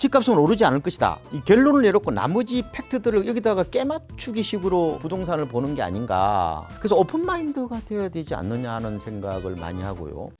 집값은 오르지 않을 것이다. 이 결론을 내놓고 나머지 팩트들을 여기다가 깨맞추기 식으로 부동산을 보는 게 아닌가. 그래서 오픈마인드가 되어야 되지 않느냐 하는 생각을 많이 하고요.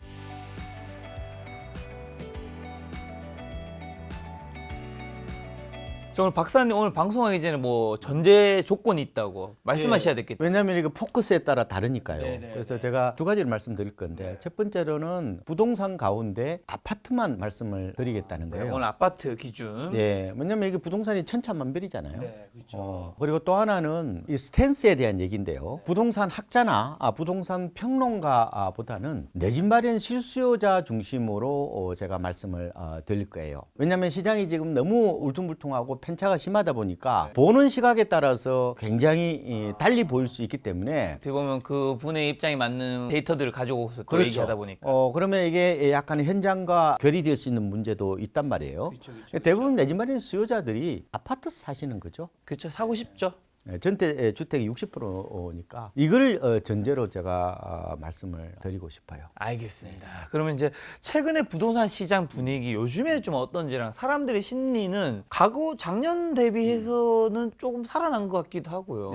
오늘 박사님 오늘 방송하기 전에 뭐 전제 조건이 있다고 말씀하셔야 되겠죠. 왜냐하면 이거 포커스에 따라 다르니까요. 네네. 그래서 제가 두 가지를 말씀드릴 건데 첫 번째로는 부동산 가운데 아파트만 말씀을 드리겠다는 거예요. 오늘 아파트 기준. 네, 왜냐면 이게 부동산이 천차만별이잖아요. 네, 그렇죠. 그리고 또 하나는 이 스탠스에 대한 얘기인데요. 부동산 학자나 부동산 평론가보다는 내 집 마련 실수요자 중심으로 제가 말씀을 드릴 거예요. 왜냐하면 시장이 지금 너무 울퉁불퉁하고 편차가 심하다 보니까 보는 시각에 따라서 굉장히 달리 보일 수 있기 때문에 어떻게 보면 그 분의 입장에 맞는 데이터들을 가지고서 또 그렇죠. 얘기하다 보니까. 그러면 이게 약간 현장과 결이 될 수 있는 문제도 있단 말이에요. 그렇죠. 대부분 내 집 마련 수요자들이 아파트 사시는 거죠. 그렇죠. 사고 싶죠. 전체 주택이 60%니까 이걸 전제로 제가 말씀을 드리고 싶어요. 알겠습니다. 그러면 이제 최근에 부동산 시장 분위기 요즘에 좀 어떤지랑 사람들의 심리는 작년 대비해서는 조금 살아난 것 같기도 하고요.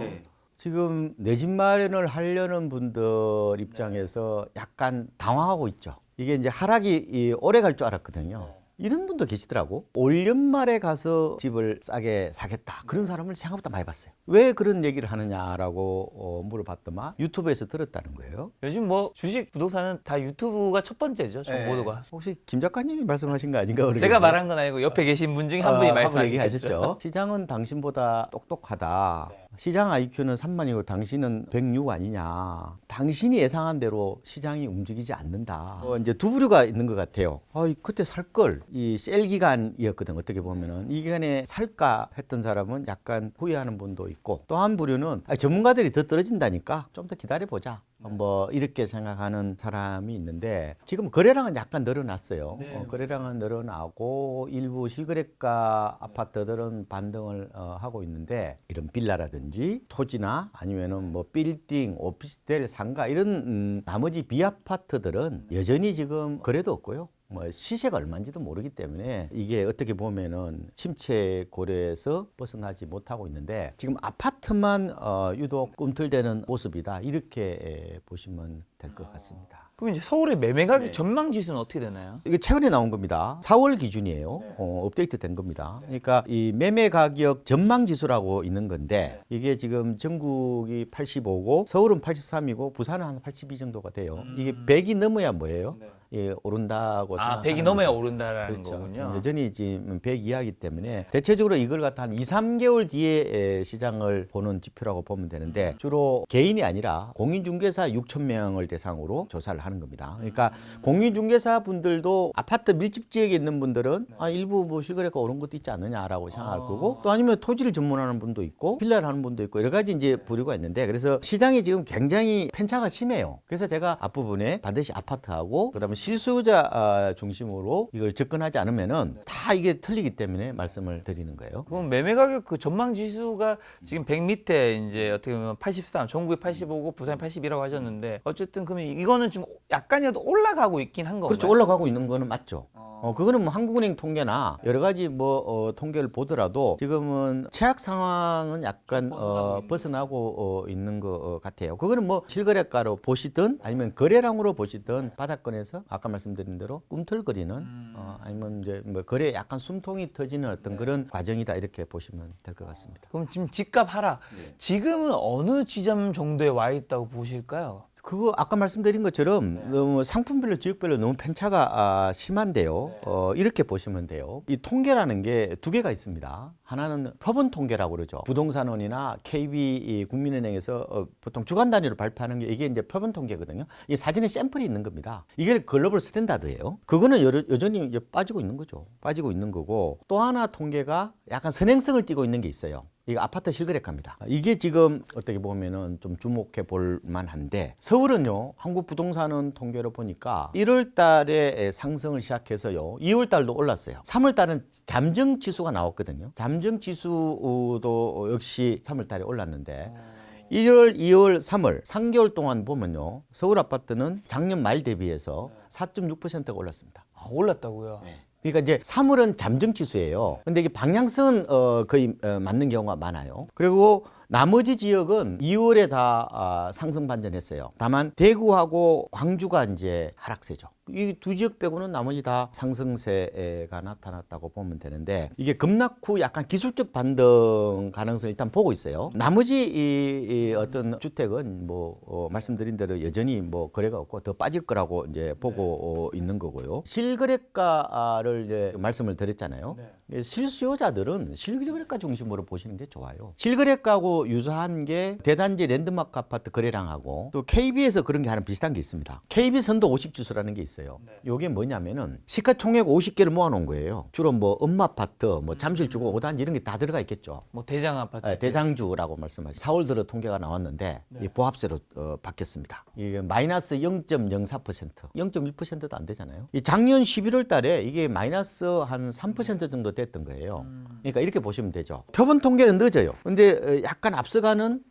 지금 내 집 마련을 하려는 분들 입장에서 약간 당황하고 있죠. 이게 이제 하락이 오래 갈 줄 알았거든요. 이런 분도 계시더라고. 올 연말에 가서 집을 싸게 사겠다. 그런 사람을 생각보다 많이 봤어요. 왜 그런 얘기를 하느냐라고 물어봤더만 유튜브에서 들었다는 거예요. 요즘 뭐 주식 부동산은 다 유튜브가 첫 번째죠. 정보도가. 혹시 김 작가님이 말씀하신 거 아닌가? 모르겠는데. 제가 말한 건 아니고 옆에 계신 분 중에 한 분이 한번 말씀하셨죠. 얘기하셨죠. 시장은 당신보다 똑똑하다. 시장 IQ는 3만이고 당신은 106 아니냐. 당신이 예상한 대로 시장이 움직이지 않는다. 이제 두 부류가 있는 것 같아요. 그때 살 걸. 이 셀 기간이었거든. 어떻게 보면은 이 기간에 살까 했던 사람은 약간 후회하는 분도 있고 또 한 부류는 전문가들이 더 떨어진다니까 좀 더 기다려 보자. 뭐 이렇게 생각하는 사람이 있는데 지금 거래량은 약간 늘어났어요. 거래량은 늘어나고 일부 실거래가 아파트들은 반등을 하고 있는데 이런 빌라라든지 토지나 아니면은 뭐 빌딩, 오피스텔, 상가 이런 나머지 비아파트들은 여전히 지금 거래도 없고요. 뭐 시세가 얼마인지도 모르기 때문에 이게 어떻게 보면은 침체 고려에서 벗어나지 못하고 있는데 지금 아파트만 유독 꿈틀대는 모습이다 이렇게 보시면 될 것 같습니다. 그럼 이제 서울의 매매 가격 전망 지수는 어떻게 되나요? 이게 최근에 나온 겁니다. 4월 기준이에요. 업데이트 된 겁니다. 그러니까 이 매매 가격 전망 지수라고 있는 건데 이게 지금 전국이 85고 서울은 83이고 부산은 한 82 정도가 돼요. 이게 100이 넘어야 뭐예요? 오른다고 생각하는 100이 넘어야 거죠. 오른다라는 그렇죠. 거군요. 여전히 지금 100 이하이기 때문에 대체적으로 이걸 갖다 한 2, 3개월 뒤에 시장을 보는 지표라고 보면 되는데 주로 개인이 아니라 공인중개사 6천 명을 대상으로 조사를 하는 겁니다. 그러니까 공인중개사 분들도 아파트 밀집 지역에 있는 분들은 일부 뭐 실거래가 오른 것도 있지 않느냐라고 생각할 거고 또 아니면 토지를 전문하는 분도 있고 빌라를 하는 분도 있고 여러 가지 이제 부류가 있는데 그래서 시장이 지금 굉장히 편차가 심해요. 그래서 제가 앞부분에 반드시 아파트하고 그다음에 실수요자 중심으로 이걸 접근하지 않으면은 다 이게 틀리기 때문에 말씀을 드리는 거예요. 그럼 매매 가격 그 전망 지수가 지금 100 밑에 이제 어떻게 보면 83, 전국이 85고 부산이 82라고 하셨는데 어쨌든 그러면 이거는 좀 약간이라도 올라가고 있긴 한 건가요? 그렇죠. 올라가고 있는 거는 맞죠. 그거는 뭐 한국은행 통계나 여러 가지 뭐 통계를 보더라도 지금은 최악 상황은 약간 벗어나고 있는 것 같아요. 그거는 뭐 실거래가로 보시든 아니면 거래량으로 보시든 바닥권에서 아까 말씀드린 대로 꿈틀거리는 아니면 이제 뭐 거래에 약간 숨통이 터지는 어떤 그런 과정이다 이렇게 보시면 될 것 같습니다. 그럼 지금 집값 하락. 지금은 어느 지점 정도에 와 있다고 보실까요? 그거 아까 말씀드린 것처럼 너무 상품별로 지역별로 너무 편차가 심한데요. 이렇게 보시면 돼요. 이 통계라는 게 두 개가 있습니다. 하나는 표본 통계라고 그러죠. 부동산원이나 KB 국민은행에서 보통 주간 단위로 발표하는 게 이게 이제 표본 통계거든요. 이 사진에 샘플이 있는 겁니다. 이게 글로벌 스탠다드예요. 그거는 여전히 이제 빠지고 있는 거죠. 빠지고 있는 거고 또 하나 통계가 약간 선행성을 띠고 있는 게 있어요. 이거 아파트 실거래가입니다. 이게 지금 어떻게 보면은 좀 주목해 볼 만한데 서울은요, 한국부동산원 통계로 보니까 1월 달에 상승을 시작해서요, 2월 달도 올랐어요. 3월 달은 잠정 지수가 나왔거든요. 잠정 지수도 역시 3월 달에 올랐는데 1월, 2월, 3월 3개월 동안 보면요, 서울 아파트는 작년 말 대비해서 4.6%가 올랐습니다. 올랐다고요? 그러니까 이제 3월은 잠정 지수예요. 근데 이게 방향성은 거의 맞는 경우가 많아요. 그리고 나머지 지역은 2월에 다 상승 반전했어요. 다만 대구하고 광주가 이제 하락세죠. 이 두 지역 빼고는 나머지 다 상승세가 나타났다고 보면 되는데 이게 급락 후 약간 기술적 반등 가능성을 일단 보고 있어요. 나머지 이 어떤 주택은 뭐 말씀드린 대로 여전히 뭐 거래가 없고 더 빠질 거라고 이제 보고 있는 거고요. 실거래가를 이제 말씀을 드렸잖아요. 실수요자들은 실거래가 중심으로 보시는 게 좋아요. 실거래가하고 유사한 게 대단지 랜드마크 아파트 거래량하고 또 KB에서 그런 게 하나 비슷한 게 있습니다. KB 선도 50지수라는 게 있어요. 이게 뭐냐면은 시가총액 50개를 모아놓은 거예요. 주로 뭐 음마아파트, 뭐 잠실주거 5단지 이런 게 다 들어가 있겠죠. 뭐 대장 아파트. 네, 대장주라고 말씀하시죠. 4월 들어 통계가 나왔는데 이 보합세로 바뀌었습니다. 이게 마이너스 0.04%, 0.1%도 안 되잖아요. 이 작년 11월 달에 이게 마이너스 한 3% 정도 됐던 거예요. 그러니까 이렇게 보시면 되죠. 표본 통계는 늦어요. 근데 약간 앞서가는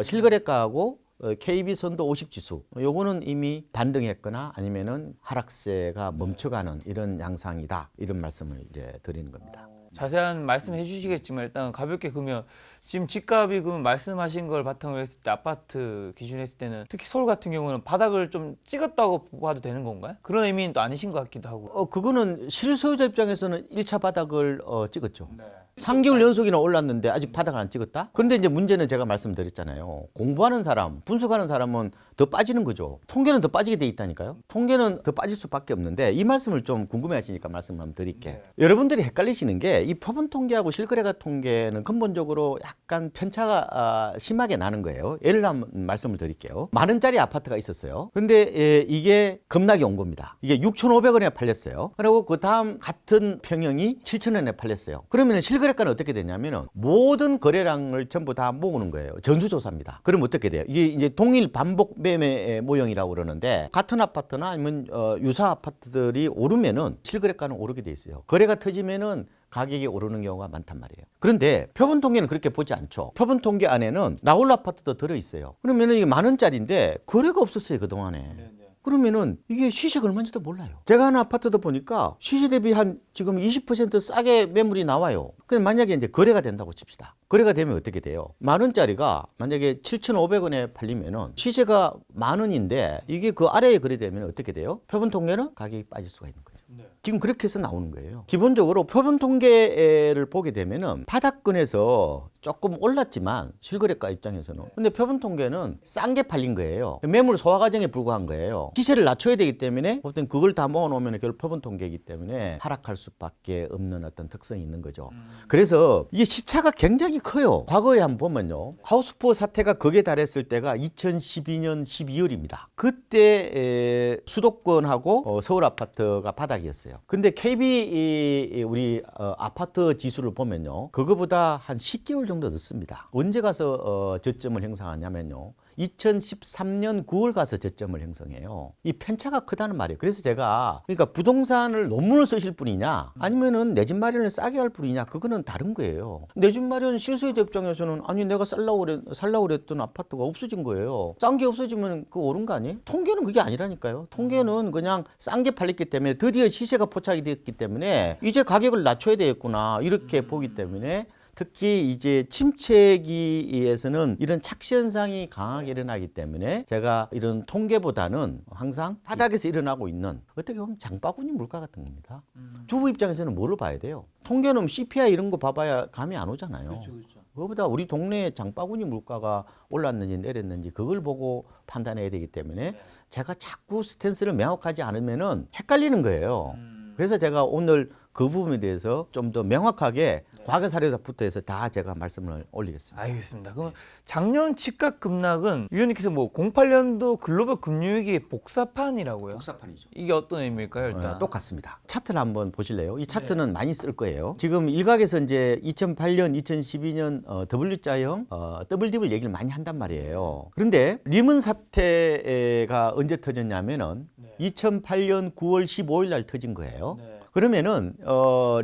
실거래가하고 KB 선도 50지수 요거는 이미 반등했거나 아니면은 하락세가 멈춰가는 이런 양상이다. 이런 말씀을 이제 드리는 겁니다. 자세한 말씀해 주시겠지만 일단 가볍게 그러면 지금 집값이 그러면 말씀하신 걸 바탕으로 했을 때 아파트 기준으로 했을 때는 특히 서울 같은 경우는 바닥을 좀 찍었다고 봐도 되는 건가요? 그런 의미는 또 아니신 것 같기도 하고. 그거는 실소유자 입장에서는 1차 바닥을 찍었죠. 3개월 연속이나 올랐는데 아직 바닥을 안 찍었다? 그런데 이제 문제는 제가 말씀드렸잖아요. 공부하는 사람, 분석하는 사람은 더 빠지는 거죠. 통계는 더 빠지게 돼 있다니까요. 통계는 더 빠질 수밖에 없는데 이 말씀을 좀 궁금해 하시니까 말씀 한번 드릴게요. 여러분들이 헷갈리시는 게 이 표본 통계하고 실거래가 통계는 근본적으로 약간 편차가 심하게 나는 거예요. 예를 한번 말씀을 드릴게요. 만 원짜리 아파트가 있었어요. 근데 이게 급락이 온 겁니다. 이게 6,500원에 팔렸어요. 그리고 그 다음 같은 평형이 7,000원에 팔렸어요. 그러면 실거래가는 어떻게 되냐면은 모든 거래량을 전부 다 모으는 거예요. 전수조사입니다. 그럼 어떻게 돼요? 이게 이제 동일 반복 매매 모형이라고 그러는데 같은 아파트나 아니면 유사 아파트들이 오르면은 실거래가는 오르게 돼 있어요. 거래가 터지면은 가격이 오르는 경우가 많단 말이에요. 그런데 표본 통계는 그렇게 보지 않죠. 표본 통계 안에는 나홀 아파트도 들어 있어요. 그러면은 이게 만 원짜리인데 거래가 없었어요, 그동안에. 그러면은 이게 시세가 얼마인지도 몰라요. 제가 하는 아파트도 보니까 시세 대비 한 지금 20% 싸게 매물이 나와요. 근데 만약에 이제 거래가 된다고 칩시다. 거래가 되면 어떻게 돼요? 만 원짜리가 만약에 7,500원에 팔리면은 시세가 만 원인데 이게 그 아래에 거래되면 어떻게 돼요? 표본 통계는 가격이 빠질 수가 있는 거죠. 지금 그렇게 해서 나오는 거예요. 기본적으로 표본 통계를 보게 되면은 바닥권에서 조금 올랐지만 실거래가 입장에서는 근데 표본 통계는 싼 게 팔린 거예요. 매물 소화 과정에 불과한 거예요. 시세를 낮춰야 되기 때문에 보통 그걸 다 모아놓으면 결국 표본 통계이기 때문에 하락할 수밖에 없는 어떤 특성이 있는 거죠. 그래서 이게 시차가 굉장히 커요. 과거에 한번 보면요. 하우스포 사태가 극에 달했을 때가 2012년 12월입니다. 그때 수도권하고 서울 아파트가 바닥이었어요. 근데 KB 우리 아파트 지수를 보면요. 그거보다 한 10개월 정도 늦습니다. 언제 가서 저점을 형성하냐면요. 2013년 9월 가서 저점을 형성해요. 이 편차가 크다는 말이에요. 그래서 제가 그러니까 부동산을 논문을 쓰실 분이냐 아니면은 내 집 마련을 싸게 할 분이냐 그거는 다른 거예요. 내 집 마련 실수요자 입장에서는 아니 내가 살라고 그랬던 아파트가 없어진 거예요. 싼 게 없어지면 그거 옳은 거 아니에요? 통계는 그게 아니라니까요. 통계는 그냥 싼 게 팔렸기 때문에 드디어 시세가 포착이 됐기 때문에 이제 가격을 낮춰야 되겠구나 이렇게 보기 때문에 특히 이제 침체기에서는 이런 착시 현상이 강하게 일어나기 때문에 제가 이런 통계보다는 항상 바닥에서 일어나고 있는 어떻게 보면 장바구니 물가 같은 겁니다. 주부 입장에서는 뭐를 봐야 돼요? 통계는 CPI 이런 거 봐봐야 감이 안 오잖아요. 그렇죠. 그거보다 우리 동네에 장바구니 물가가 올랐는지 내렸는지 그걸 보고 판단해야 되기 때문에 제가 자꾸 스탠스를 명확하지 않으면은 헷갈리는 거예요. 그래서 제가 오늘 그 부분에 대해서 좀 더 명확하게 과거 사례부터 해서 다 제가 말씀을 올리겠습니다. 알겠습니다. 그럼 작년 집값 급락은 위원님께서 뭐 08년도 글로벌 금융위기 복사판이라고요? 복사판이죠. 이게 어떤 의미일까요? 일단 똑같습니다. 차트를 한번 보실래요? 이 차트는 많이 쓸 거예요. 지금 일각에서 이제 2008년, 2012년 W자형 WDI를 얘기를 많이 한단 말이에요. 그런데 리먼 사태가 언제 터졌냐면은 2008년 9월 15일 날 터진 거예요. 그러면은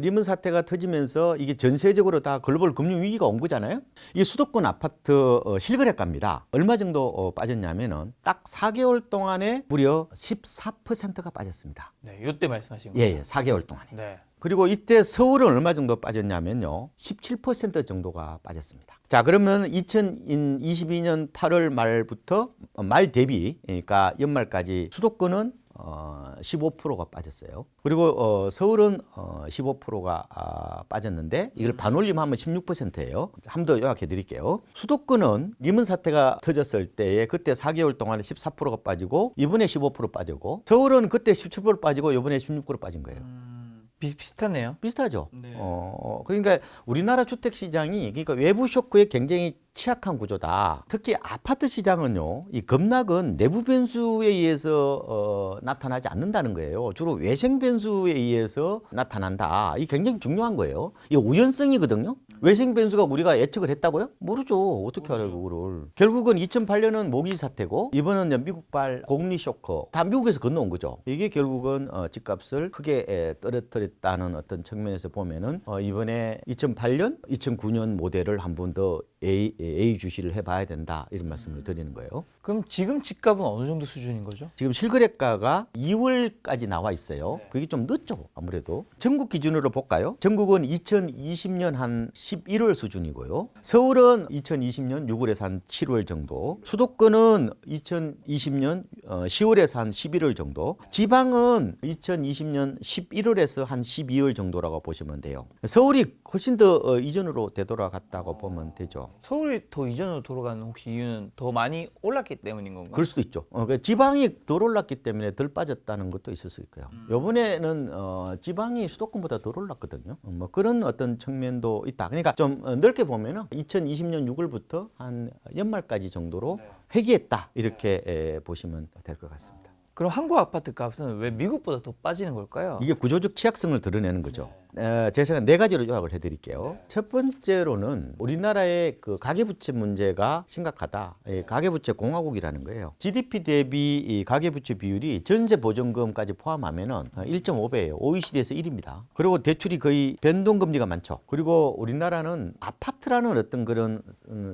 리먼 사태가 터지면서 이게 전 세계적으로 다 글로벌 금융 위기가 온 거잖아요. 이 수도권 아파트 실거래가입니다. 얼마 정도 빠졌냐면은 딱 4개월 동안에 무려 14%가 빠졌습니다. 네, 이때 말씀하신 거예요. 예, 4개월 동안에. 네. 그리고 이때 서울은 얼마 정도 빠졌냐면요. 17% 정도가 빠졌습니다. 자, 그러면 2022년 8월 말부터 말 대비, 그러니까 연말까지 수도권은 15%가 빠졌어요. 그리고 서울은 15%가 빠졌는데 이걸 반올림하면 16%예요. 한 번 더 요약해 드릴게요. 수도권은 리먼 사태가 터졌을 때에 그때 4개월 동안에 14%가 빠지고 이번에 15% 빠지고 서울은 그때 17% 빠지고 이번에 16% 빠진 거예요. 비슷하네요. 비슷하죠. 네. 그러니까 우리나라 주택 시장이 그러니까 외부 쇼크에 굉장히 취약한 구조다. 특히 아파트 시장은요, 이 급락은 내부 변수에 의해서 나타나지 않는다는 거예요. 주로 외생 변수에 의해서 나타난다. 이 굉장히 중요한 거예요. 이 우연성이거든요. 외생 변수가 우리가 예측을 했다고요? 모르죠. 어떻게 알아요, 그거를. 결국은 2008년은 모기 사태고 이번은 이제 미국발 공리 쇼크. 다 미국에서 건너온 거죠. 이게 결국은 집값을 크게 떨어뜨렸다는 어떤 측면에서 보면은 이번에 2008년, 2009년 모델을 한 번 더 예의주시를 해봐야 된다 이런 말씀을 드리는 거예요. 그럼 지금 집값은 어느 정도 수준인 거죠? 지금 실거래가가 2월까지 나와 있어요. 그게 좀 늦죠, 아무래도. 전국 기준으로 볼까요? 전국은 2020년 한 11월 수준이고요. 서울은 2020년 6월에서 한 7월 정도. 수도권은 2020년 10월에서 한 11월 정도. 지방은 2020년 11월에서 한 12월 정도라고 보시면 돼요. 서울이 훨씬 더 이전으로 되돌아갔다고 보면 되죠. 서울이 더 이전으로 돌아가는 혹시 이유는 더 많이 올랐기 때문인 건가요? 그럴 수도 있죠. 그러니까 지방이 덜 올랐기 때문에 덜 빠졌다는 것도 있을 수 있고요. 이번에는 지방이 수도권보다 덜 올랐거든요. 뭐 그런 어떤 측면도 있다. 그러니까 좀 넓게 보면은 2020년 6월부터 한 연말까지 정도로 회귀했다 이렇게 보시면 될 것 같습니다. 그럼 한국 아파트 값은 왜 미국보다 더 빠지는 걸까요? 이게 구조적 취약성을 드러내는 거죠. 제가 네 가지로 요약을 해드릴게요. 첫 번째로는 우리나라의 그 가계부채 문제가 심각하다. 가계부채 공화국이라는 거예요. GDP 대비 이 가계부채 비율이 전세 보증금까지 포함하면은 1.5배예요. OECD에서 1위입니다. 그리고 대출이 거의 변동금리가 많죠. 그리고 우리나라는 아파트라는 어떤 그런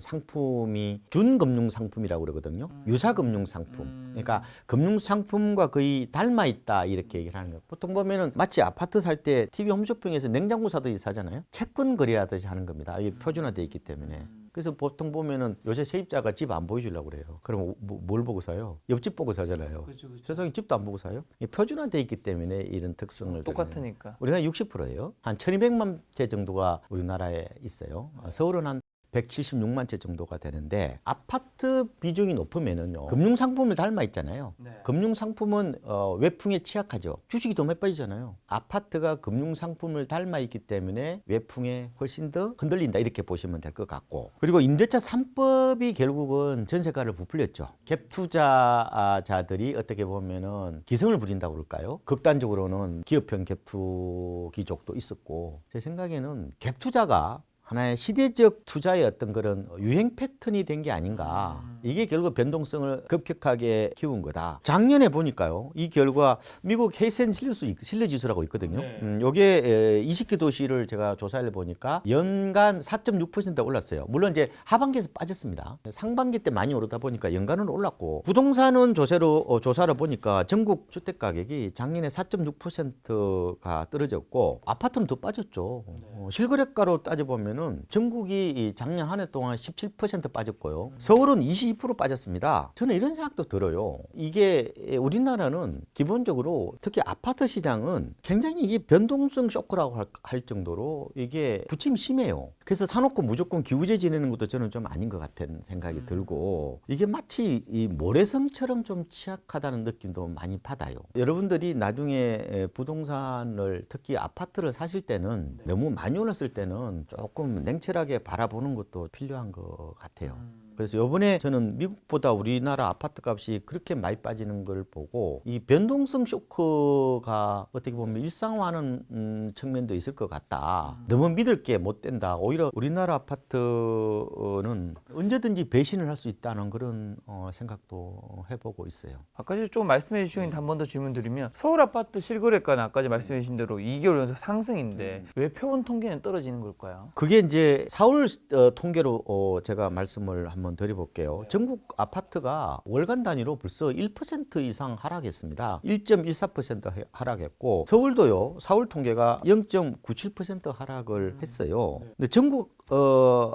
상품이 준금융 상품이라고 그러거든요. 유사금융 상품. 그러니까 금융 상품과 거의 닮아 있다 이렇게 얘기를 하는 거예요. 보통 보면은 마치 아파트 살 때 TV 홈쇼핑에서 냉장고 사듯이 사잖아요. 채권 거래하듯이 하는 겁니다. 이게 표준화되어 있기 때문에. 그래서 보통 보면은 요새 세입자가 집 안 보여주려고 그래요. 그럼 뭘 보고 사요? 옆집 보고 사잖아요. 그렇죠. 세상에 집도 안 보고 사요? 이게 표준화되어 있기 때문에 이런 특성을 똑같으니까. 우리나라 60%예요. 한 1200만 채 정도가 우리나라에 있어요. 서울은 한 176만 채 정도가 되는데 아파트 비중이 높으면은요 금융상품을 닮아 있잖아요. 금융상품은 외풍에 취약하죠. 주식이 더 많이 빠지잖아요. 아파트가 금융상품을 닮아 있기 때문에 외풍에 훨씬 더 흔들린다 이렇게 보시면 될 것 같고 그리고 임대차 3법이 결국은 전세가를 부풀렸죠. 갭투자자들이 어떻게 보면은 기승을 부린다고 그럴까요? 극단적으로는 기업형 갭투 기족도 있었고 제 생각에는 갭투자가 하나의 시대적 투자의 어떤 그런 유행 패턴이 된 게 아닌가. 이게 결국 변동성을 급격하게 키운 거다. 작년에 보니까요. 이 결과 미국 헤이센 신뢰지수라고 있거든요. 요게 20개 도시를 제가 조사해 보니까 연간 4.6% 올랐어요. 물론 이제 하반기에서 빠졌습니다. 상반기 때 많이 오르다 보니까 연간은 올랐고 부동산은 조사를 보니까 전국 주택 가격이 작년에 4.6%가 떨어졌고 아파트는 더 빠졌죠. 실거래가로 따져보면 전국이 작년 한 해 동안 17% 빠졌고요. 서울은 22% 빠졌습니다. 저는 이런 생각도 들어요. 이게 우리나라는 기본적으로 특히 아파트 시장은 굉장히 이게 변동성 쇼크라고 할 정도로 이게 부침이 심해요. 그래서 사놓고 무조건 기우제 지내는 것도 저는 좀 아닌 것 같은 생각이 들고 이게 마치 이 모래성처럼 좀 취약하다는 느낌도 많이 받아요. 여러분들이 나중에 부동산을 특히 아파트를 사실 때는 너무 많이 올랐을 때는 조금 냉철하게 바라보는 것도 필요한 것 같아요. 그래서 이번에 저는 미국보다 우리나라 아파트 값이 그렇게 많이 빠지는 걸 보고 이 변동성 쇼크가 어떻게 보면 일상화하는 측면도 있을 것 같다. 너무 믿을 게 못 된다. 오히려 우리나라 아파트는 언제든지 배신을 할 수 있다는 그런 생각도 해보고 있어요. 아까 좀 말씀해 주셨는데 한 번 더 질문 드리면 서울 아파트 실거래가는 아까 말씀해 주신 대로 2개월 연속 상승인데 왜 표본 통계는 떨어지는 걸까요? 그게 이제 4월 통계로 제가 말씀을 한번 한번 드려볼게요. 전국 아파트가 월간 단위로 벌써 1% 이상 하락했습니다. 1.14% 하락했고 서울도요. 4월 통계가 0.97% 하락을 했어요. 근데 전국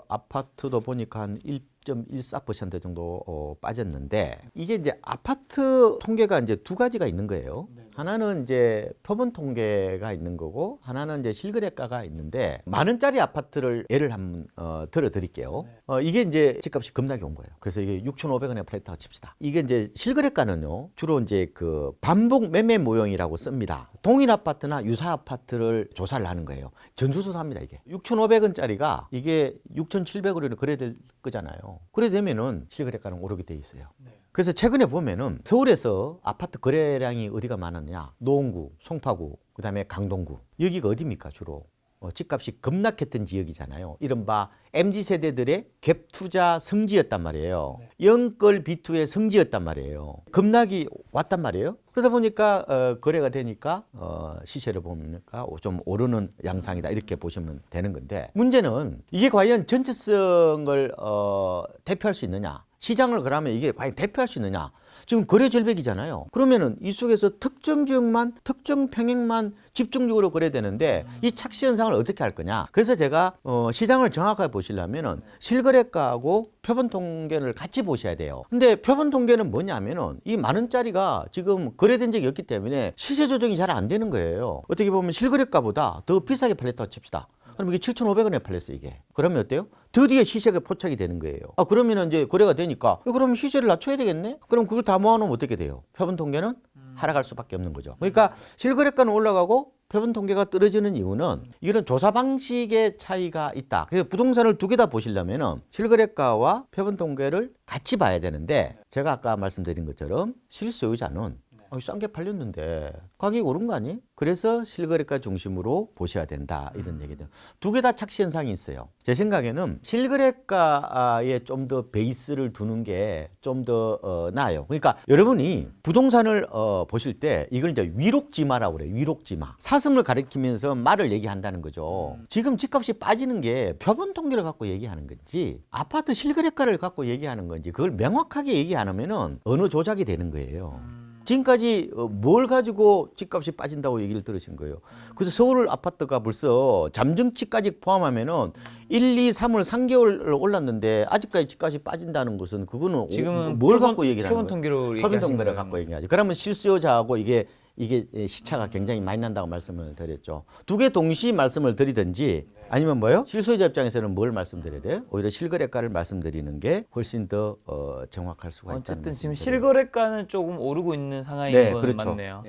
아파트도 보니까 한 1.14% 정도 빠졌는데 이게 이제 아파트 통계가 이제 두 가지가 있는 거예요. 하나는 이제 표본 통계가 있는 거고 하나는 이제 실거래가가 있는데 만 원짜리 아파트를 예를 한번 들어 드릴게요. 이게 이제 집값이 급락이 온 거예요. 그래서 이게 6,500원에 팔렸다고 칩시다. 이게 이제 실거래가는요. 주로 이제 그 반복 매매 모형이라고 씁니다. 동일 아파트나 유사 아파트를 조사를 하는 거예요. 전수조사합니다, 이게. 6,500원짜리가 이게 6,700원으로 거래될 거잖아요. 그래 되면은 실거래가는 오르게 돼 있어요. 그래서 최근에 보면은 서울에서 아파트 거래량이 어디가 많았냐? 노원구, 송파구, 그다음에 강동구. 여기가 어디입니까, 주로? 집값이 급락했던 지역이잖아요. 이른바 MZ세대들의 갭 투자 성지였단 말이에요. 영끌 B2의 성지였단 말이에요. 급락이 왔단 말이에요. 그러다 보니까 거래가 되니까 시세를 보니까 좀 오르는 양상이다 이렇게 보시면 되는 건데 문제는 이게 과연 전체성을 대표할 수 있느냐? 시장을 그러면 이게 과연 대표할 수 있느냐? 지금 거래 절벽이잖아요. 그러면은 이 속에서 특정 지역만, 특정 평액만 집중적으로 거래되는데 이 착시 현상을 어떻게 할 거냐? 그래서 제가 시장을 정확하게 보시려면은 실거래가하고 표본 통계를 같이 보셔야 돼요. 근데 표본 통계는 뭐냐면은 이 만 원짜리가 지금 거래된 적이 없기 때문에 시세 조정이 잘 안 되는 거예요. 어떻게 보면 실거래가보다 더 비싸게 팔렸다고 칩시다. 그럼 이게 7,500원에 팔렸어, 이게. 그러면 어때요? 드디어 시세가 포착이 되는 거예요. 그러면 이제 거래가 되니까, 그럼 시세를 낮춰야 되겠네? 그럼 그걸 다 모아놓으면 어떻게 돼요? 표본 통계는 하락할 수밖에 없는 거죠. 그러니까 실거래가는 올라가고 표본 통계가 떨어지는 이유는 이런 조사 방식의 차이가 있다. 그래서 부동산을 두 개 다 보시려면은 실거래가와 표본 통계를 같이 봐야 되는데 제가 아까 말씀드린 것처럼 실소유자는 싼 게 팔렸는데 가격이 오른 거 아니? 그래서 실거래가 중심으로 보셔야 된다 이런 얘기죠. 두 개 다 착시 현상이 있어요. 제 생각에는 실거래가에 좀 더 베이스를 두는 게 좀 더 나아요. 그러니까 여러분이 부동산을 보실 때 이걸 이제 위록지마라고 그래요. 위록지마. 사슴을 가리키면서 말을 얘기한다는 거죠. 지금 집값이 빠지는 게 표본 통계를 갖고 얘기하는 건지 아파트 실거래가를 갖고 얘기하는 건지 그걸 명확하게 얘기 안 하면은 언어 조작이 되는 거예요. 지금까지 뭘 가지고 집값이 빠진다고 얘기를 들으신 거예요. 그래서 서울 아파트가 벌써 잠정치까지 포함하면은 1, 2, 3월 3개월 올랐는데 아직까지 집값이 빠진다는 것은 그거는 지금은 뭘 갖고 얘기를 하는 표본 거예요? 통계로 표본 얘기하신 통계를 거예요. 갖고 얘기하죠. 그러면 실수요자하고 이게 시차가 굉장히 많이 난다고 말씀을 드렸죠. 두 개 동시에 말씀을 드리든지 아니면 뭐요? 실수요자 입장에서는 뭘 말씀드려야 돼요? 오히려 실거래가를 말씀드리는 게 훨씬 더 정확할 수가 있다는 어쨌든 지금 말씀을 드려요. 실거래가는 조금 오르고 있는 상황인 네, 건 그렇죠. 맞네요.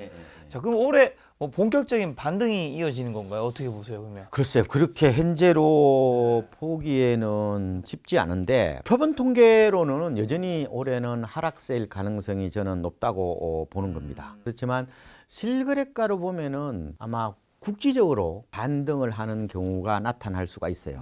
자, 그럼 올해 뭐 본격적인 반등이 이어지는 건가요? 어떻게 보세요, 그러면? 글쎄요, 그렇게 현재로 보기에는 쉽지 않은데 표본 통계로는 여전히 올해는 하락세일 가능성이 저는 높다고 보는 겁니다. 그렇지만 실거래가로 보면은 아마 국지적으로 반등을 하는 경우가 나타날 수가 있어요.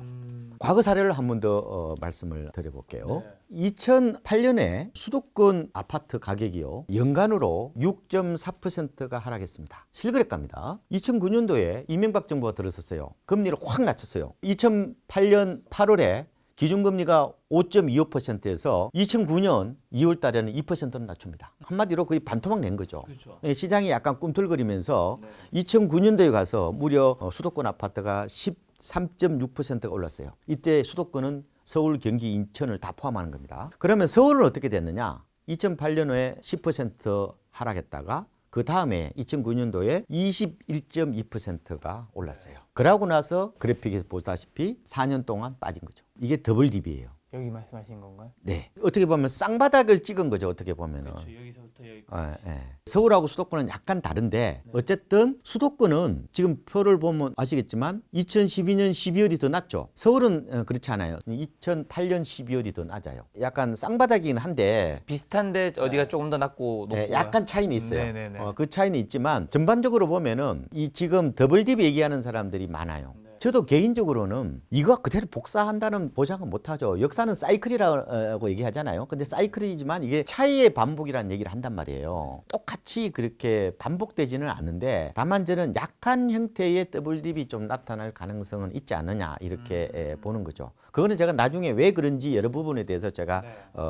과거 사례를 한 번 더 말씀을 드려볼게요. 2008년에 수도권 아파트 가격이요 연간으로 6.4%가 하락했습니다. 실거래가입니다. 2009년도에 이명박 정부가 들어섰어요. 금리를 확 낮췄어요. 2008년 8월에 기준금리가 5.25%에서 2009년 2월 달에는 2%는 낮춥니다. 한마디로 거의 반토막 낸 거죠. 그렇죠. 시장이 약간 꿈틀거리면서 2009년도에 가서 무려 수도권 아파트가 13.6%가 올랐어요. 이때 수도권은 서울, 경기, 인천을 다 포함하는 겁니다. 그러면 서울은 어떻게 됐느냐? 2008년에 10% 하락했다가 그 다음에 2009년도에 21.2%가 올랐어요. 그러고 나서 그래픽에서 보다시피 4년 동안 빠진 거죠. 이게 더블 딥이에요. 여기 말씀하신 건가요? 네. 어떻게 보면 쌍바닥을 찍은 거죠. 어떻게 보면은. 여기서부터 여기까지. 서울하고 수도권은 약간 다른데 어쨌든 수도권은 지금 표를 보면 아시겠지만 2012년 12월이 더 낮죠. 서울은 그렇지 않아요. 2008년 12월이 더 낮아요. 약간 쌍바닥이긴 한데 비슷한데 어디가 조금 더 낮고 높고 약간 차이는 있어요. 네네네. 그 차이는 있지만 전반적으로 보면은 이 지금 더블 딥 얘기하는 사람들이 많아요. 저도 개인적으로는 이거 그대로 복사한다는 보장은 못하죠. 역사는 사이클이라고 얘기하잖아요. 근데 사이클이지만 이게 차이의 반복이라는 얘기를 한단 말이에요. 똑같이 그렇게 반복되지는 않는데 다만 저는 약한 형태의 더블 딥이 좀 나타날 가능성은 있지 않느냐 이렇게 보는 거죠. 그거는 제가 나중에 왜 그런지 여러 부분에 대해서 제가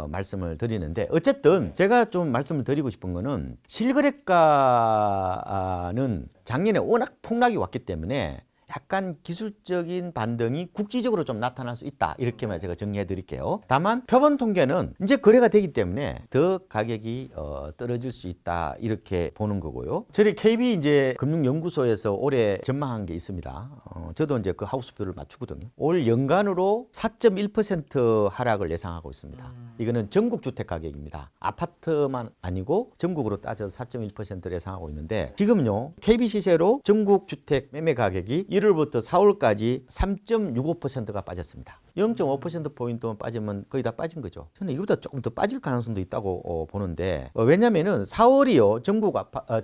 말씀을 드리는데 어쨌든 제가 좀 말씀을 드리고 싶은 거는 실거래가는 작년에 워낙 폭락이 왔기 때문에 약간 기술적인 반등이 국지적으로 좀 나타날 수 있다. 이렇게만 제가 정리해 드릴게요. 다만 표본 통계는 이제 거래가 되기 때문에 더 가격이 떨어질 수 있다. 이렇게 보는 거고요. 저희 KB 이제 금융연구소에서 올해 전망한 게 있습니다. 저도 이제 그 하우스표를 맞추거든요. 올 연간으로 4.1% 하락을 예상하고 있습니다. 이거는 전국 주택 가격입니다. 아파트만 아니고 전국으로 따져서 4.1%를 예상하고 있는데 지금요 KB 시세로 전국 주택 매매 가격이 1월부터 4월까지 3.65%가 빠졌습니다. 0.5%포인트만 빠지면 거의 다 빠진 거죠. 저는 이거보다 조금 더 빠질 가능성도 있다고 보는데 왜냐면은 4월이요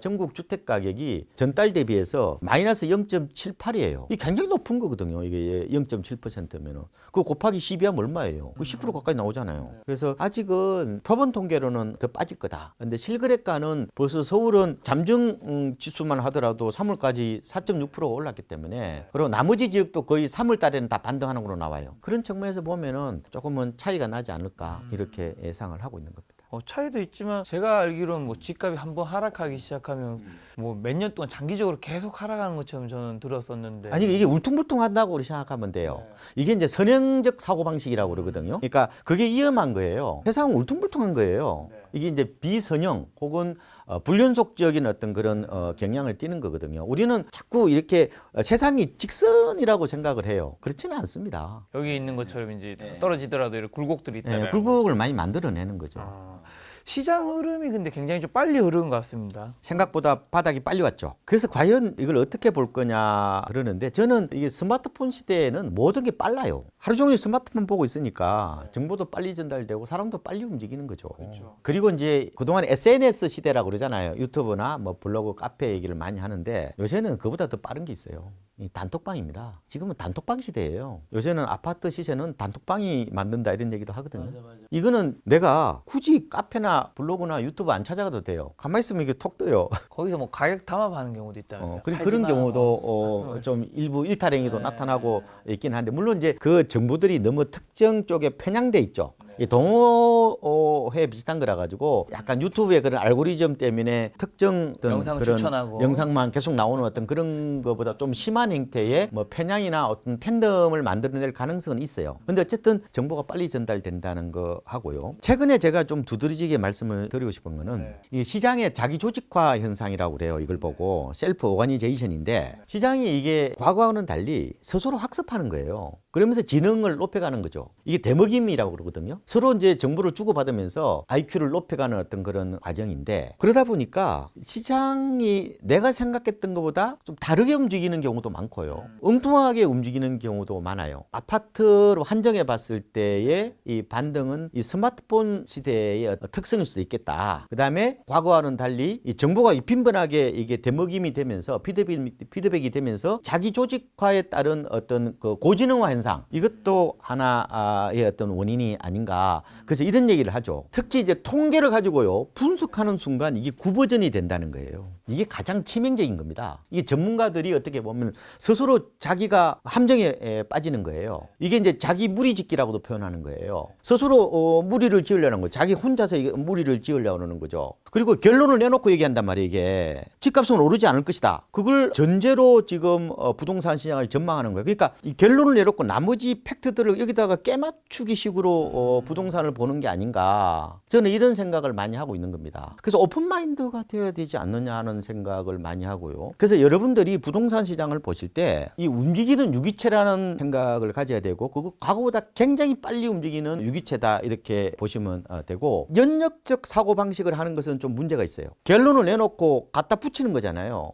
전국 주택 가격이 전달 대비해서 마이너스 0.78이에요. 이게 굉장히 높은 거거든요. 이게 0.7%면은 그거 곱하기 12하면 얼마예요? 그 10% 가까이 나오잖아요. 그래서 아직은 표본 통계로는 더 빠질 거다. 근데 실거래가는 벌써 서울은 잠정 지수만 하더라도 3월까지 4.6%가 올랐기 때문에 그리고 나머지 지역도 거의 3월 달에는 다 반등하는 걸로 나와요. 그런 측면에서 보면은 조금은 차이가 나지 않을까 이렇게 예상을 하고 있는 겁니다. 차이도 있지만 제가 알기로는 뭐 집값이 한번 하락하기 시작하면 뭐 몇 년 동안 장기적으로 계속 하락하는 것처럼 저는 들었었는데 아니 이게 울퉁불퉁한다고 우리 생각하면 돼요. 이게 이제 선형적 사고 방식이라고 그러거든요. 그러니까 그게 위험한 거예요. 세상은 울퉁불퉁한 거예요. 이게 이제 비선형 혹은 불연속적인 어떤 그런 경향을 띠는 거거든요. 우리는 자꾸 이렇게 세상이 직선이라고 생각을 해요. 그렇지는 않습니다. 여기 있는 것처럼 이제 떨어지더라도 이런 굴곡들이 있잖아요. 굴곡을 많이 만들어내는 거죠. 시장 흐름이 근데 굉장히 좀 빨리 흐르는 것 같습니다. 생각보다 바닥이 빨리 왔죠. 그래서 과연 이걸 어떻게 볼 거냐 그러는데 저는 이게 스마트폰 시대에는 모든 게 빨라요. 하루 종일 스마트폰 보고 있으니까 정보도 빨리 전달되고 사람도 빨리 움직이는 거죠. 그렇죠. 그리고 이제 그동안 SNS 시대라고 그러잖아요. 유튜브나 뭐 블로그, 카페 얘기를 많이 하는데 요새는 그보다 더 빠른 게 있어요. 이 단톡방입니다. 지금은 단톡방 시대예요. 요새는 아파트 시세는 단톡방이 만든다 이런 얘기도 하거든요. 맞아. 이거는 내가 굳이 카페나 블로그나 유튜브 안 찾아가도 돼요. 가만히 있으면 이게 톡 떠요. 거기서 뭐 가격 담합하는 경우도 있다면서요. 그런 경우도 좀 일부 일탈행위도 나타나고 있긴 한데 물론 이제 그 정보들이 너무 특정 쪽에 편향돼 있죠. 이 동호회 비슷한 거라 가지고 약간 유튜브의 그런 알고리즘 때문에 특정 어떤 영상 그런 추천하고. 영상만 계속 나오는 어떤 그런 거보다 좀 심한 형태의 뭐 편향이나 어떤 팬덤을 만들어낼 가능성은 있어요. 근데 어쨌든 정보가 빨리 전달된다는 거 하고요. 최근에 제가 좀 두드러지게 말씀을 드리고 싶은 거는 이 시장의 자기 조직화 현상이라고 그래요. 이걸 보고 셀프 오가니제이션인데 시장이 이게 과거와는 달리 스스로 학습하는 거예요. 그러면서 지능을 높여가는 거죠. 이게 대먹임이라고 그러거든요. 서로 이제 정보를 주고받으면서 IQ를 높여가는 어떤 그런 과정인데 그러다 보니까 시장이 내가 생각했던 것보다 좀 다르게 움직이는 경우도 많고요. 엉뚱하게 움직이는 경우도 많아요. 아파트로 한정해 봤을 때의 이 반등은 이 스마트폰 시대의 특성일 수도 있겠다. 그 다음에 과거와는 달리 이 정보가 빈번하게 이게 대먹임이 되면서 피드백이 되면서 자기 조직화에 따른 어떤 그 고지능화 현상 이것도 하나의 어떤 원인이 아닌가. 그래서 이런 얘기를 하죠. 특히 이제 통계를 가지고요 분석하는 순간 이게 구버전이 된다는 거예요. 이게 가장 치명적인 겁니다. 이게 전문가들이 어떻게 보면 스스로 자기가 함정에 빠지는 거예요. 이게 이제 자기 무리짓기라고도 표현하는 거예요. 스스로 무리를 지으려는 거예요. 자기 혼자서 무리를 지으려고 하는 거죠. 그리고 결론을 내놓고 얘기한단 말이에요. 이게 집값은 오르지 않을 것이다. 그걸 전제로 지금 부동산 시장을 전망하는 거예요. 그러니까 이 결론을 내놓고 나머지 팩트들을 여기다가 깨맞추기 식으로 부동산을 보는 게 아닌가. 저는 이런 생각을 많이 하고 있는 겁니다. 그래서 오픈마인드가 되어야 되지 않느냐 하는 생각을 많이 하고요. 그래서 여러분들이 부동산 시장을 보실 때 이 움직이는 유기체라는 생각을 가져야 되고 그거 과거보다 굉장히 빨리 움직이는 유기체다 이렇게 보시면 되고 연역적 사고방식을 하는 것은 좀 문제가 있어요. 결론을 내놓고 갖다 붙이는 거잖아요.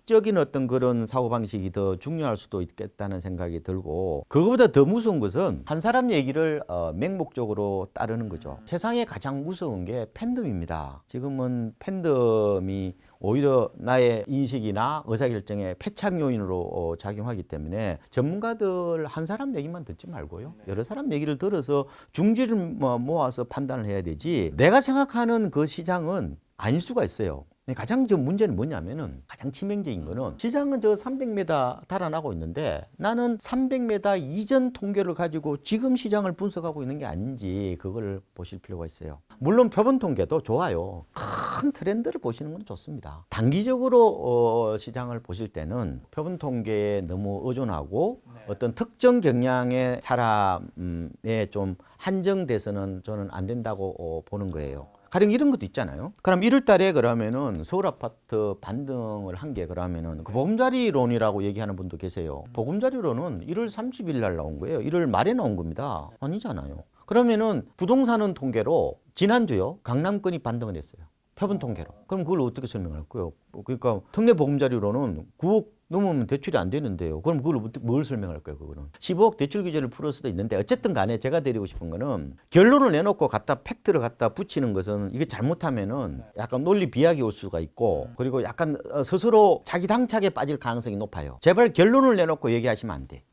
적인 어떤 그런 사고방식이 더 중요할 수도 있겠다는 생각이 들고 그거보다 더 무서운 것은 한 사람 얘기를 맹목적으로 따르는 거죠. 세상에 가장 무서운 게 팬덤입니다. 지금은 팬덤이 오히려 나의 인식이나 의사결정에 패착 요인으로 작용하기 때문에 전문가들 한 사람 얘기만 듣지 말고요. 여러 사람 얘기를 들어서 중지를 모아서 판단을 해야 되지. 내가 생각하는 그 시장은 아닐 수가 있어요. 가장 저 문제는 뭐냐면은 가장 치명적인 거는 시장은 저 300m 달아나고 있는데 나는 300m 이전 통계를 가지고 지금 시장을 분석하고 있는 게 아닌지 그걸 보실 필요가 있어요. 물론 표본 통계도 좋아요. 큰 트렌드를 보시는 건 좋습니다. 단기적으로 시장을 보실 때는 표본 통계에 너무 의존하고 어떤 특정 경향의 사람에 좀 한정돼서는 저는 안 된다고 보는 거예요. 가령 이런 것도 있잖아요. 그럼 1월 달에 그러면은 서울 아파트 반등을 한 게 그러면은 그 보금자리론이라고 얘기하는 분도 계세요. 보금자리론은 1월 30일 날 나온 거예요. 1월 말에 나온 겁니다. 아니잖아요. 그러면은 부동산은 통계로 지난주요. 강남권이 반등을 했어요. 표본 통계로. 그럼 그걸 어떻게 설명할 거예요? 그러니까 특례 보금자리로는 9억 넘으면 대출이 안 되는데요. 그럼 그걸 뭘 설명할 거예요, 그거는? 15억 대출 규제를 풀을 수도 있는데 어쨌든 간에 제가 드리고 싶은 거는 결론을 내놓고 갖다 팩트를 갖다 붙이는 것은 이게 잘못하면은 약간 논리 비약이 올 수가 있고 그리고 약간 스스로 자기 당착에 빠질 가능성이 높아요. 제발 결론을 내놓고 얘기하시면 안 돼.